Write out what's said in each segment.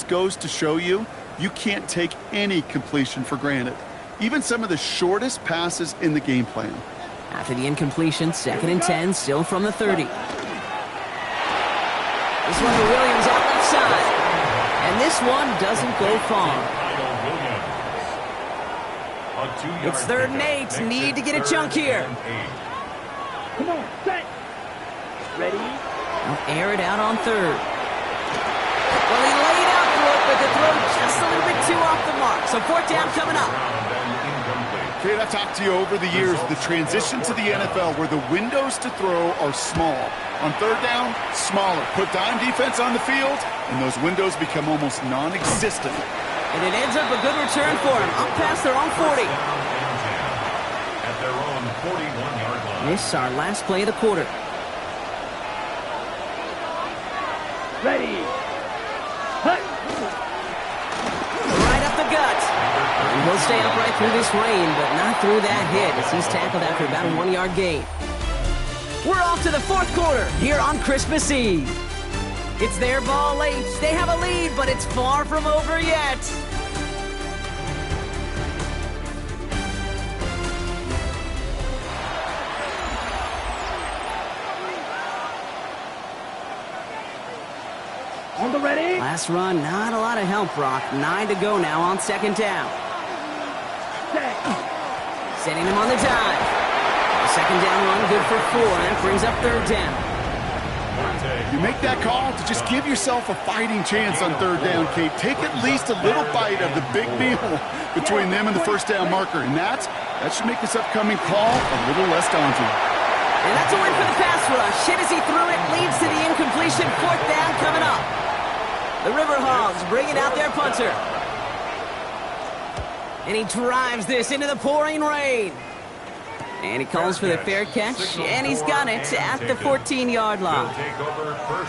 just goes to show you, you can't take any completion for granted. Even some of the shortest passes in the game plan. After the incompletion, 2nd and 10, still from the 30. This one to Williams out left side. And this one doesn't go far. It's 3rd and 8. Need to get a chunk here. Come on, set. Ready? They'll air it out on 3rd. Well, he laid out for it, but the throw just a little bit too off the mark. So 4th down coming up. Kate, I've talked to you over the years, the transition to the NFL where the windows to throw are small. On 3rd down, smaller. Put dime defense on the field, and those windows become almost non-existent. And it ends up a good return for him. Up past their own 40. At their own 41-yard line. This is our last play of the quarter. Ready. Hut. Right up the gut. And he'll stay upright through this rain, but not through that hit as he's tackled after about a 1-yard gain. We're off to the 4th quarter here on Christmas Eve. It's their ball late. They have a lead, but it's far from over yet. On the ready. Last run, not a lot of help, Brock. 9 to go now on 2nd down. Set. Setting him on the dive. The 2nd down run, good for 4. That brings up 3rd down. You make that call to just give yourself a fighting chance on 3rd down, Kate. Take at least a little bite of the big meal between them and the 1st down marker. And that should make this upcoming call a little less daunting. And that's a win for the pass rush. Hit as he threw it, leads to the incompletion. 4th down coming up. The Riverhogs bringing out their punter. And he drives this into the pouring rain. And he calls for the fair catch, and he's got it at the 14-yard line.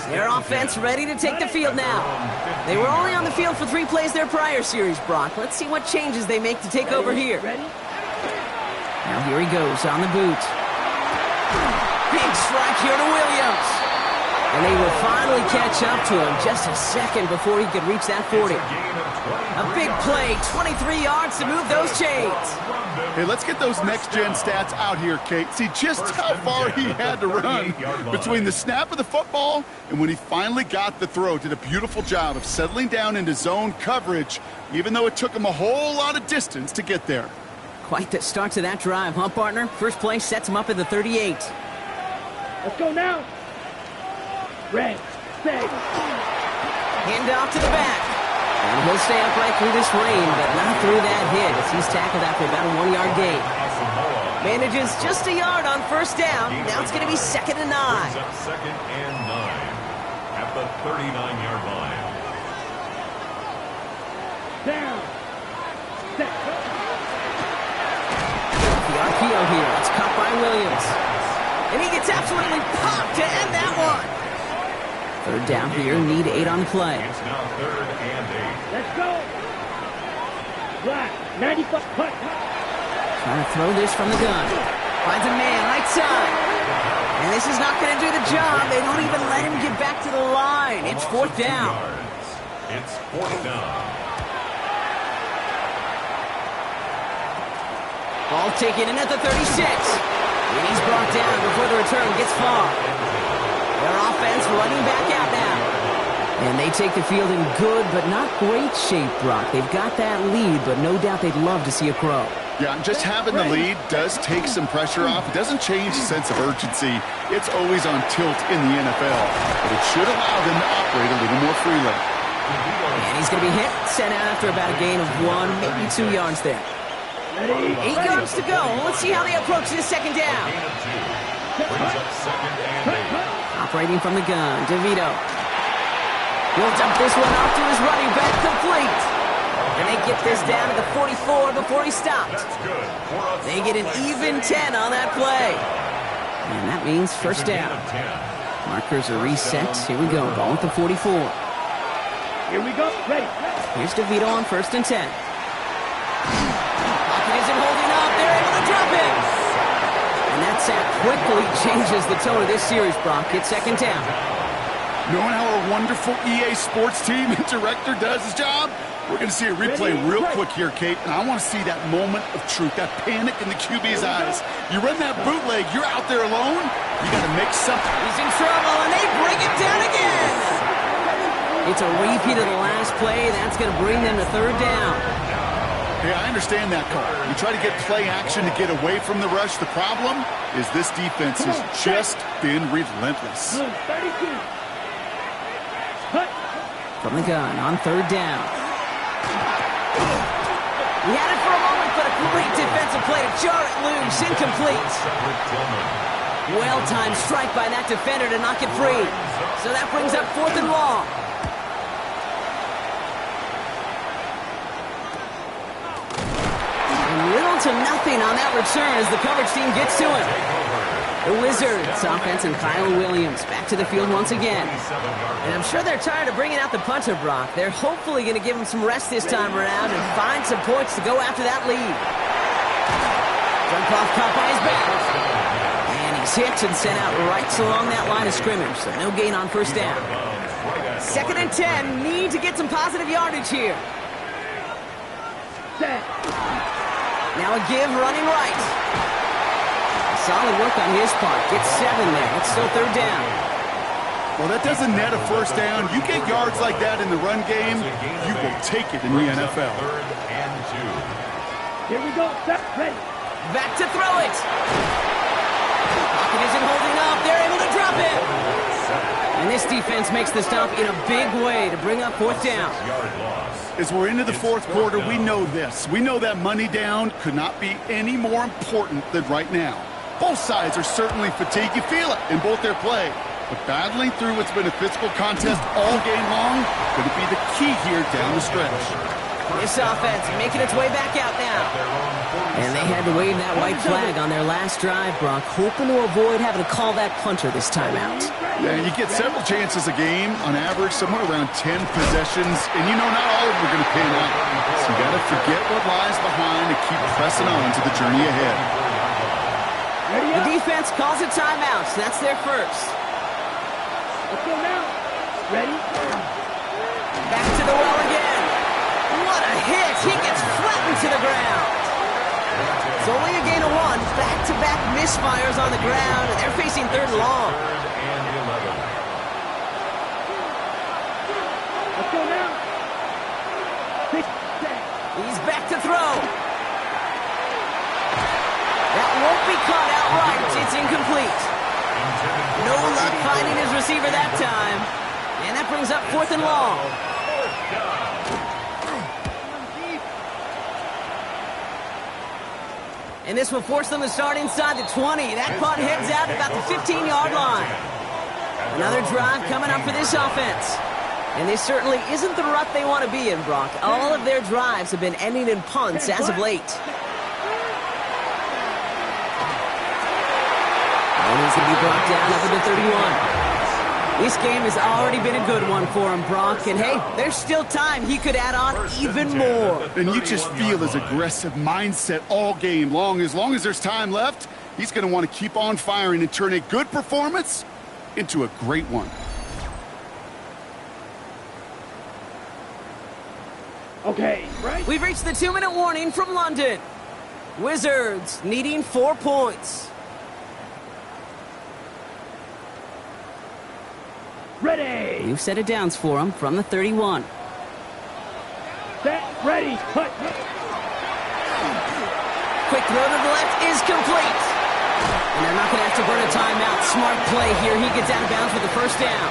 Their offense ready to take the field now. They were only on the field for 3 plays their prior series, Brock. Let's see what changes they make to take over here. Now here he goes on the boot. Big strike here to Williams. And they will finally catch up to him just a second before he could reach that 40. A big play, 23 yards to move those chains. Hey, let's get those next-gen stats out here, Kate. See just how far he had to run between the snap of the football and when he finally got the throw. Did a beautiful job of settling down into zone coverage, even though it took him a whole lot of distance to get there. Quite the start to that drive, huh, partner? First play sets him up at the 38. Let's go now. Red, set. Hand off to the back. And he'll stay upright through this rain, but not through that hit as he's tackled after about a 1-yard gain. Manages just a yard on 1st down. Now it's going to be 2nd and 9. 2nd and 9 at the 39-yard line. Down. Set. The RPO here. It's caught by Williams. And he gets absolutely popped to end that one. 3rd down here, need 8 on play. It's now 3rd and 8. Let's go. Black, 95. Putt. Trying to throw this from the gun. Finds a man, right side. And this is not going to do the job. They don't even let him get back to the line. It's 4th down. It's 4th down. Ball taken in at the 36. And he's brought down before the return gets far. Their offense running back out now. And they take the field in good but not great shape, Brock. They've got that lead, but no doubt they'd love to see a crow. Yeah, just having the lead does take some pressure off. It doesn't change the sense of urgency. It's always on tilt in the NFL. But it should allow them to operate a little more freely. And he's going to be hit, sent out after about a gain of 1, maybe 2 yards there. 8 yards to go. Let's see how they approach this 2nd down. Brings up 2nd and 8. Operating from the gun, DeVito. He'll dump this one off to his running back, complete. And they get this down to the 44 before he stopped. That's good. They get an even 10 on that play. And that means 1st down. Markers are reset. Here we go, ball at the 44. Here we go. Ready. Here's DeVito on 1st and 10. Pocket isn't holding up. They're able to drop him. And that sack quickly changes the tone of this series, Brock. It's 2nd down. Knowing how our wonderful EA Sports team and director does his job, we're going to see a replay real quick here, Kate, and I want to see that moment of truth, that panic in the QB's eyes. You run that bootleg, you're out there alone, you got to make something. He's in trouble, and they bring it down again. It's a repeat of the last play. That's going to bring them to third down. Hey, I understand that call. You try to get play action to get away from the rush. The problem is this defense has just been relentless. 32. Cut. From the gun on third down. He had it for a moment, but a great defensive play to jar it loose. Incomplete. Well-timed strike by that defender to knock it free. So that brings up 4th and long. And little to nothing on that return as the coverage team gets to him. The Wizards offense and Kyle Williams back to the field once again. And I'm sure they're tired of bringing out the punter, Brock. They're hopefully going to give him some rest this time around and find some points to go after that lead. Jump off caught by his back. And he's hit and sent out right along that line of scrimmage, so no gain on first down. 2nd and 10, need to get some positive yardage here. Set. Now a give running right. Solid work on his part. Gets 7 there. It's still third down. Well, that doesn't net a first down. You get yards like that in the run game, you will take it in the NFL. Here we go. Set. Ready. Back to throw it. Pocket isn't holding up. They're able to drop it. And this defense makes the stop in a big way to bring up 4th down. As we're into the 4th quarter, we know this. We know that money down could not be any more important than right now. Both sides are certainly fatigued. You feel it in both their play. But battling through what's been a physical contest all game long going to be the key here down the stretch. This offense making its way back out now. And they had to wave that white flag on their last drive, Brock, hoping to avoid having to call that punter this time out. Yeah, you get several chances a game, on average, somewhere around 10 possessions, and you know not all of them are going to pan out. So you got to forget what lies behind and keep pressing on to the journey ahead. The defense calls a timeout, so that's their first. Let's go now. Ready. Back to the well again. What a hit! He gets flattened to the ground. It's only a gain of 1. Back-to-back misfires on the ground, and they're facing 3rd and long. Let's go now. 6. He's back to throw. That won't be caught outright. It's incomplete. No luck finding his receiver that time. And that brings up 4th and long. And this will force them to start inside the 20. That punt heads out about the 15-yard line. Another drive coming up for this offense. And this certainly isn't the rut they want to be in, Brock. All of their drives have been ending in punts as of late. And he's going to be brought down up at the 31. This game has already been a good one for him, Brock. And hey, there's still time. He could add on even more. And you just feel his aggressive mindset all game long. As long as there's time left, he's going to want to keep on firing and turn a good performance into a great one. Okay, right? We've reached the 2-minute warning from London. Wizards needing 4 points. Ready. New set of downs for him from the 31. Set. Ready. Cut. Quick throw to the left is complete. And they're not going to have to burn a timeout. Smart play here. He gets out of bounds for the first down.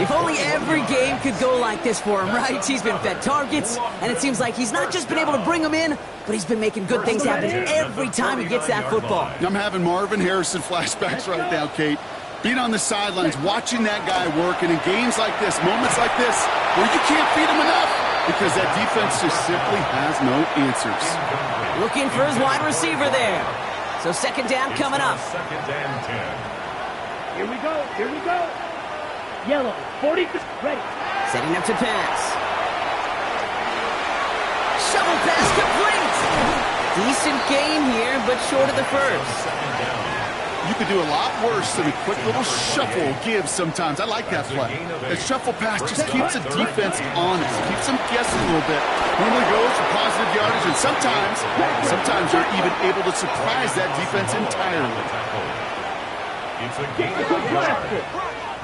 If only every game could go like this for him, right? He's been fed targets, and it seems like he's not just been able to bring them in, but he's been making good things happen every time he gets that football. I'm having Marvin Harrison flashbacks right now, Kate. Being on the sidelines, watching that guy work, and in games like this, moments like this, where you can't feed him enough because that defense just simply has no answers. Looking for his wide receiver there. So 2nd down coming up. 2nd and 10. Here we go. Here we go. Yellow. 40. Ready. Setting up to pass. Shovel pass complete. Decent gain here, but short of the first. you could do a lot worse than a quick little shuffle give sometimes. I like that play. That shuffle pass just keeps the defense honest, keeps them guessing a little bit. Normally goes for positive yardage, and sometimes you're even able to surprise that defense entirely. It's a gain of a yard.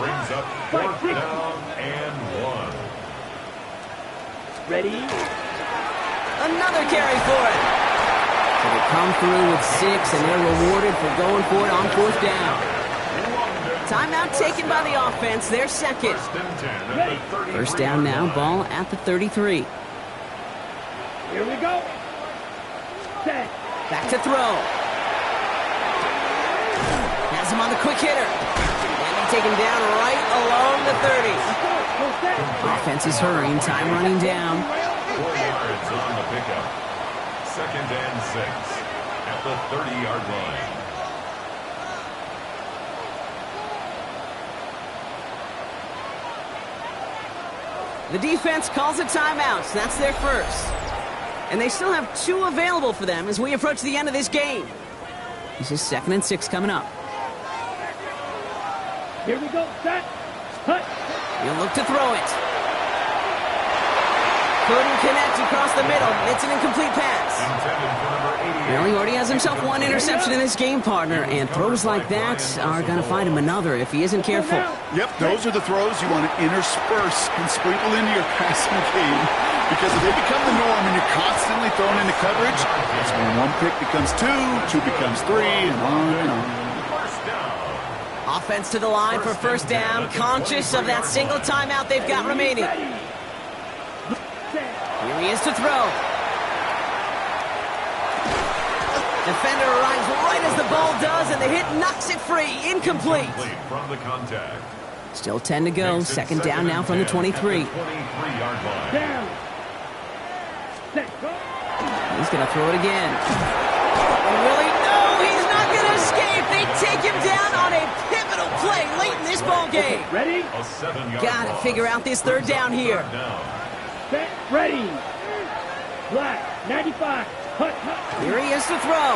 Brings up 4th down and 1. Ready? Another carry for it. So they come through with 6, and they're rewarded for going for it on 4th down. Timeout taken by the offense, their second. First down now, ball at the 33. Here we go. Set. Back to throw. Has him on the quick hitter. And he taken down right along the 30. Offense is hurrying, time running down. 4 yards on the pickup. 2nd and 6 at the 30-yard line. The defense calls a timeout. That's their first. And they still have 2 available for them as we approach the end of this game. This is 2nd and 6 coming up. Here we go. Set. Hut. He'll look to throw it. Couldn't connect across the middle. It's an incomplete pass. Well, he already has himself 1 interception in this game, partner, and throws like that are going to find him another if he isn't careful. Yep, those are the throws you want to intersperse and sprinkle into your passing game, because if they become the norm and you're constantly thrown into coverage, that's when 1 pick becomes 2, 2 becomes 3, and on and on. Offense to the line for first down, conscious of that single timeout they've got remaining. Here he is to throw. Defender arrives right as the ball does, and the hit knocks it free. Incomplete. From the contact. Still 10 to go. 2nd down now from the 23. Down. Set. Go. He's going to throw it again. Really? No, he's not going to escape. They take him down on a pivotal play late in this ball game. Ready? A 7-yard Got to figure out this 3rd down here. Set. Ready. Black. 95. Hut. Here he is to throw.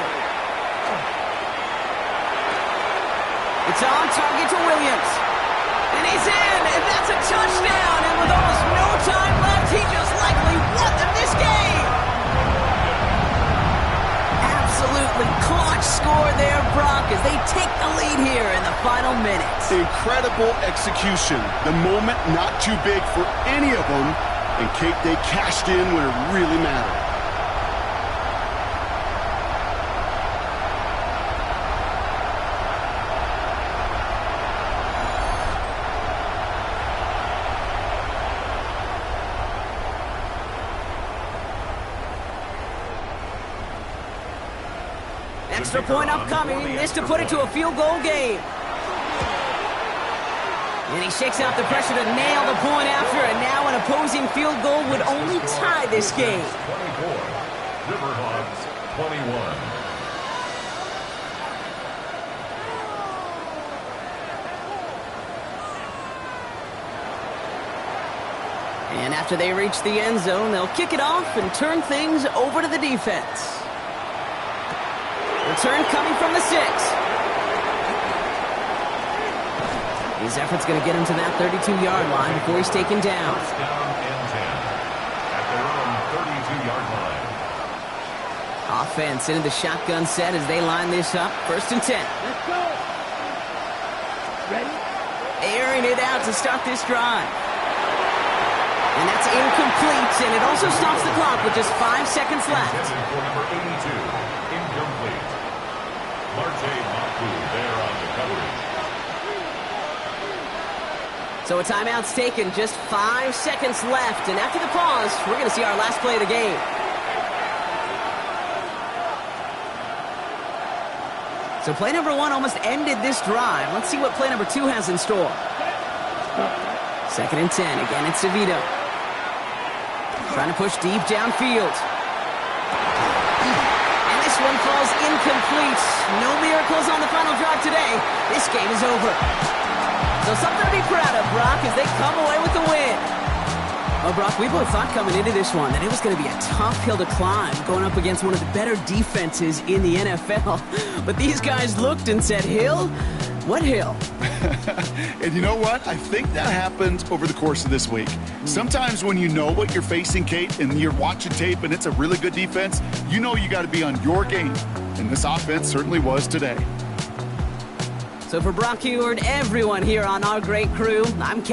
It's on target to Williams. And he's in, and that's a touchdown. And with almost no time left, he just likely won them this game. Absolutely clutch score there, Brock, as they take the lead here in the final minutes. Incredible execution. The moment not too big for any of them, and Kate, they cashed in when it really mattered. Extra point upcoming, this to put it to a field goal game. And he shakes out the pressure to nail the point after, and now an opposing field goal would only tie this game. 24. Riverhawks 21. And after they reach the end zone, they'll kick it off and turn things over to the defense. Return coming from the 6. His effort's going to get him to that 32-yard line before he's taken down. First down and 10 at their own 32-yard line. Offense into the shotgun set as they line this up. 1st and 10. Let's go. Ready? Airing it out to start this drive. And that's incomplete, and it also stops the clock with just 5 seconds left. Intended for number 82. Incomplete. Marte Mapu there on the coverage. So a timeout's taken, just 5 seconds left, and after the pause, we're going to see our last play of the game. So play number 1 almost ended this drive. Let's see what play number 2 has in store. 2nd and 10, again it's DeVito. Trying to push deep downfield. And this one falls incomplete. No miracles on the final drive today. This game is over. So something to be proud of, Brock, as they come away with the win. Well, Brock, we both thought coming into this one that it was going to be a tough hill to climb, going up against one of the better defenses in the NFL. But these guys looked and said, hill? What hill? And you know what? I think that happened over the course of this week. Sometimes when you know what you're facing, Kate, and you're watching tape and it's a really good defense, you know you got to be on your game. And this offense certainly was today. So for Brock Huard, everyone here on our great crew, I'm Kate.